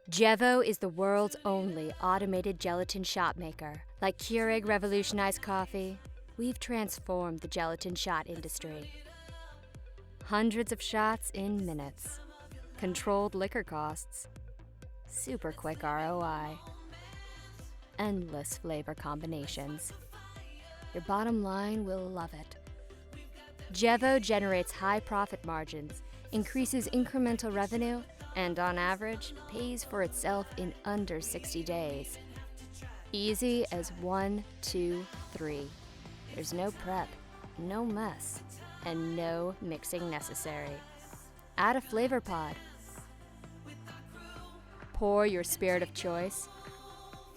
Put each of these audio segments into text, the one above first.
Jevo is the world's only automated gelatin shot maker. Like Keurig revolutionized coffee, we've transformed the gelatin shot industry. Hundreds of shots in minutes. Controlled liquor costs. Super quick ROI. Endless flavor combinations. Your bottom line will love it. Jevo generates high profit margins, increases incremental revenue, and on average, pays for itself in under 60 days. Easy as 1, 2, 3. There's no prep, no mess, and no mixing necessary. Add a flavor pod. Pour your spirit of choice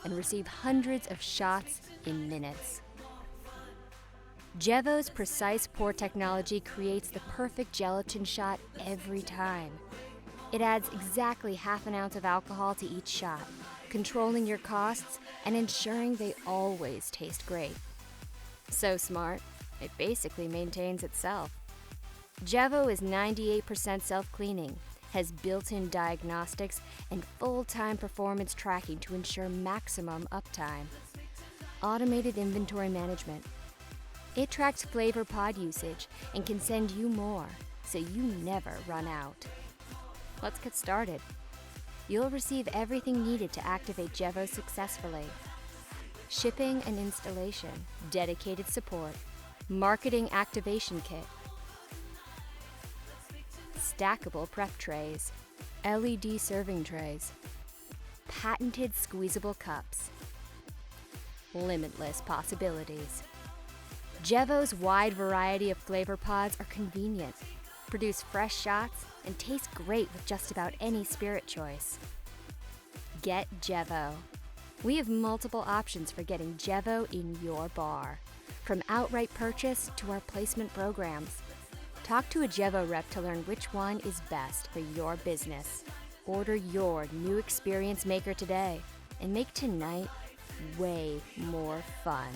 and receive hundreds of shots in minutes. Jevo's precise pour technology creates the perfect gelatin shot every time. It adds exactly half an ounce of alcohol to each shot, controlling your costs and ensuring they always taste great. So smart, it basically maintains itself. Jevo is 98% self-cleaning, has built-in diagnostics and full-time performance tracking to ensure maximum uptime. Automated inventory management. It tracks flavor pod usage and can send you more, so you never run out. Let's get started. You'll receive everything needed to activate Jevo successfully. Shipping and installation, dedicated support, marketing activation kit, stackable prep trays, LED serving trays, patented squeezable cups, limitless possibilities. Jevo's wide variety of flavor pods are convenient, produce fresh shots, and taste great with just about any spirit choice. Get Jevo. We have multiple options for getting Jevo in your bar, from outright purchase to our placement programs. Talk to a Jevo rep to learn which one is best for your business. Order your new experience maker today and make tonight way more fun.